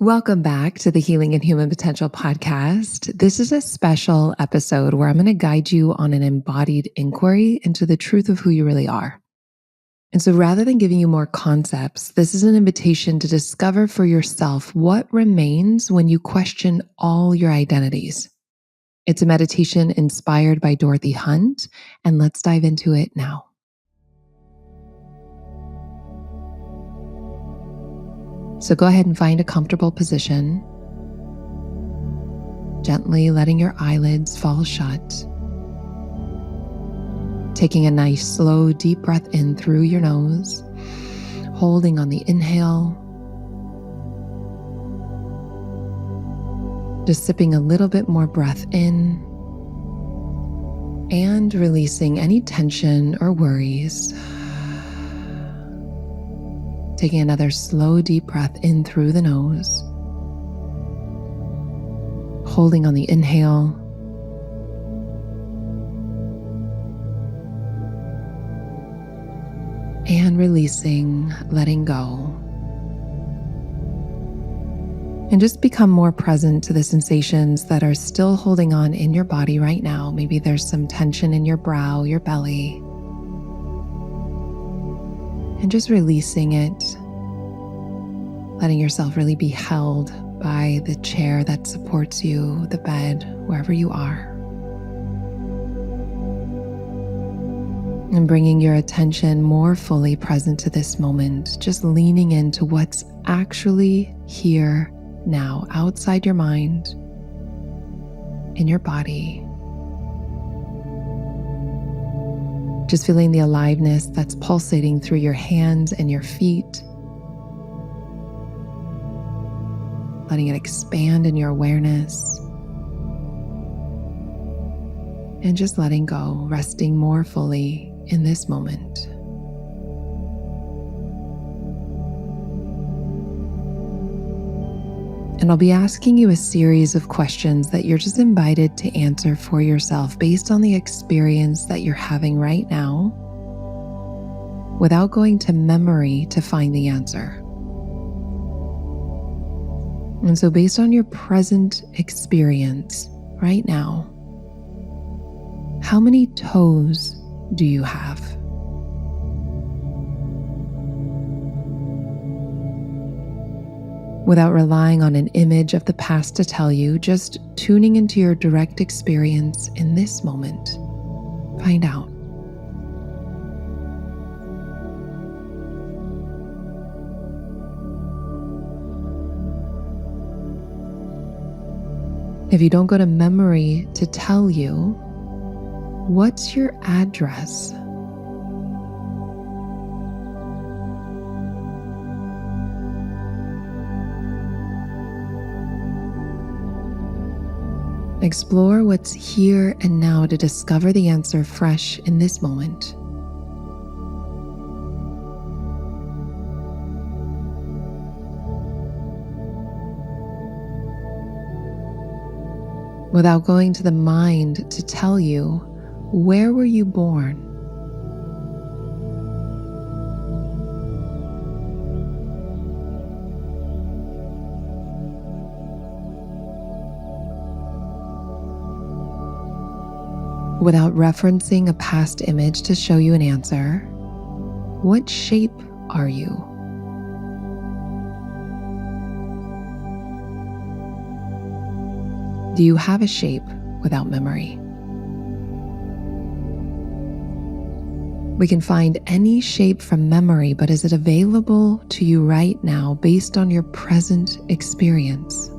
Welcome back to the Healing and Human Potential podcast. This is a special episode where I'm going to guide you on an embodied inquiry into the truth of who you really are. And so rather than giving you more concepts, this is an invitation to discover for yourself what remains when you question all your identities. It's a meditation inspired by Dorothy Hunt, and let's dive into it now. So go ahead and find a comfortable position, gently letting your eyelids fall shut. Taking a nice, slow, deep breath in through your nose, holding on the inhale. Just sipping a little bit more breath in and releasing any tension or worries. Taking another slow, deep breath in through the nose, holding on the inhale. And releasing, letting go. And just become more present to the sensations that are still holding on in your body right now. Maybe there's some tension in your brow, your belly. And just releasing it, letting yourself really be held by the chair that supports you, the bed, wherever you are. And bringing your attention more fully present to this moment, just leaning into what's actually here now, outside your mind, in your body. Just feeling the aliveness that's pulsating through your hands and your feet. Letting it expand in your awareness. And just letting go, resting more fully in this moment. And I'll be asking you a series of questions that you're just invited to answer for yourself based on the experience that you're having right now, without going to memory to find the answer. And so based on your present experience right now, how many toes do you have? Without relying on an image of the past to tell you, just tuning into your direct experience in this moment. Find out. If you don't go to memory to tell you, what's your address? Explore what's here and now to discover the answer fresh in this moment. Without going to the mind to tell you, where were you born? Without referencing a past image to show you an answer, what shape are you? Do you have a shape without memory? We can find any shape from memory, but is it available to you right now based on your present experience?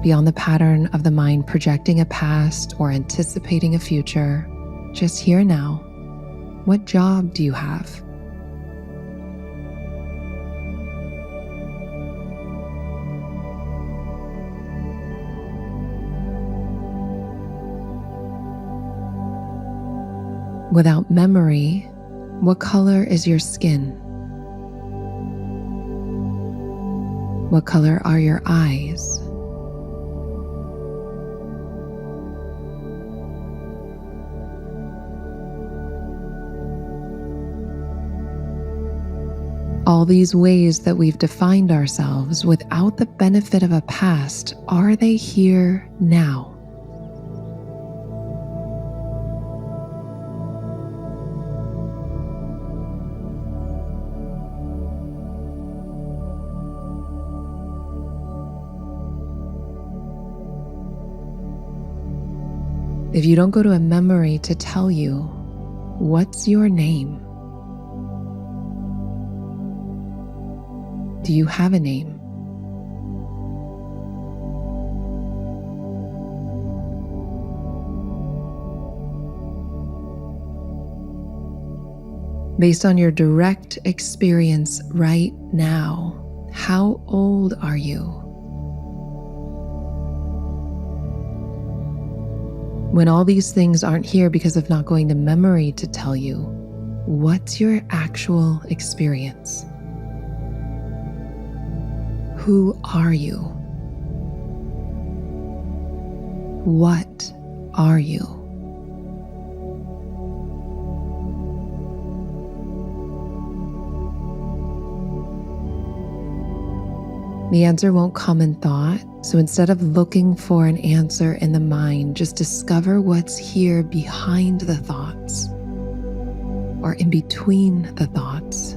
Beyond the pattern of the mind projecting a past or anticipating a future, just here now, what job do you have? Without memory, what color is your skin? What color are your eyes? All these ways that we've defined ourselves without the benefit of a past, are they here now? If you don't go to a memory to tell you, what's your name? Do you have a name? Based on your direct experience right now, how old are you? When all these things aren't here because of not going to memory to tell you, what's your actual experience? Who are you? What are you? The answer won't come in thought, so instead of looking for an answer in the mind, just discover what's here behind the thoughts or in between the thoughts.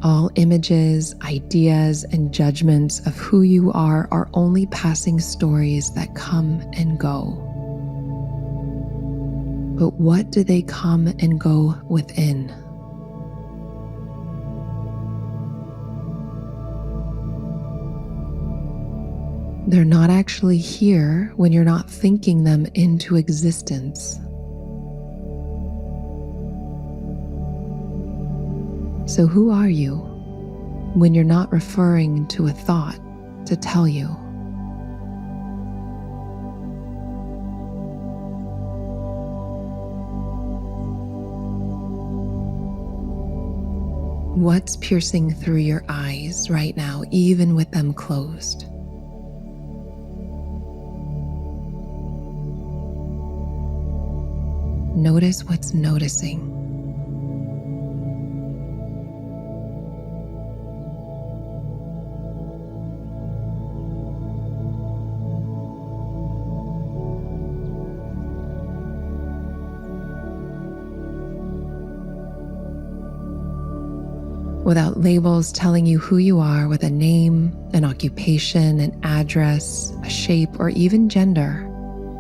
All images, ideas, and judgments of who you are only passing stories that come and go. But what do they come and go within? They're not actually here when you're not thinking them into existence. So who are you when you're not referring to a thought to tell you? What's piercing through your eyes right now, even with them closed? Notice what's noticing. Without labels telling you who you are with a name, an occupation, an address, a shape, or even gender,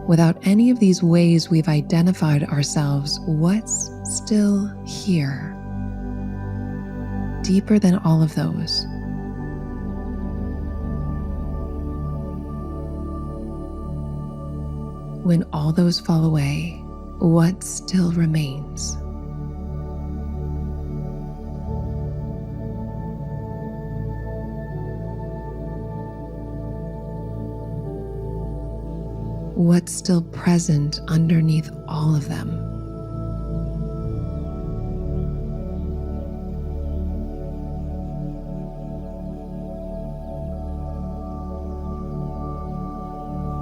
without any of these ways we've identified ourselves, what's still here? Deeper than all of those. When all those fall away, what still remains? What's still present underneath all of them?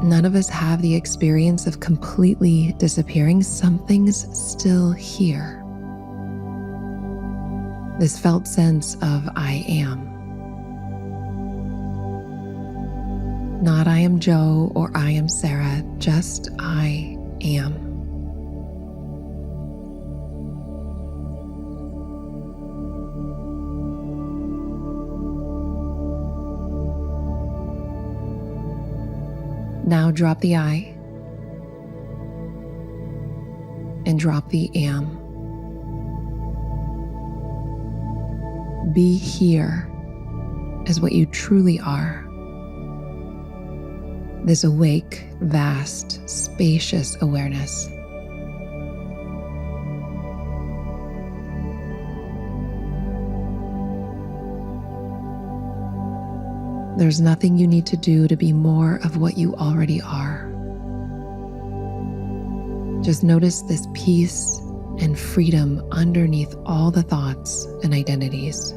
None of us have the experience of completely disappearing. Something's still here. This felt sense of I am. Not I am Joe or I am Sarah, just I am. Now drop the I and drop the am. Be here as what you truly are. This awake, vast, spacious awareness. There's nothing you need to do to be more of what you already are. Just notice this peace and freedom underneath all the thoughts and identities.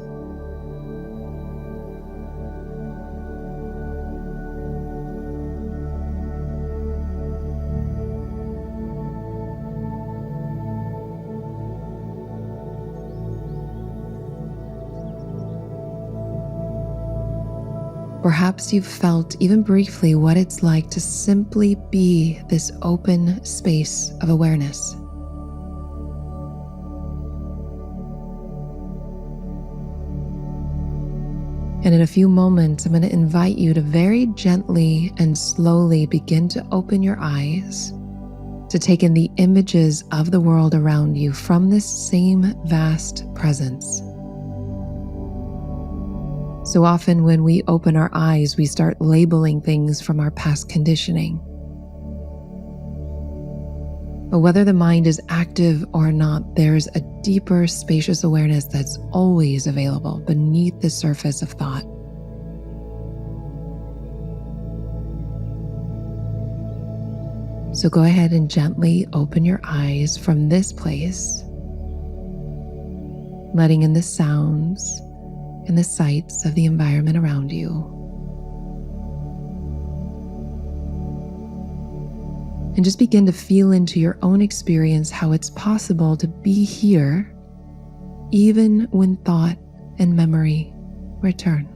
Perhaps you've felt even briefly what it's like to simply be this open space of awareness. And in a few moments, I'm going to invite you to very gently and slowly begin to open your eyes, to take in the images of the world around you from this same vast presence. So often when we open our eyes, we start labeling things from our past conditioning. But whether the mind is active or not, there's a deeper, spacious awareness that's always available beneath the surface of thought. So go ahead and gently open your eyes from this place, letting in the sounds and the sights of the environment around you. And just begin to feel into your own experience how it's possible to be here even when thought and memory return.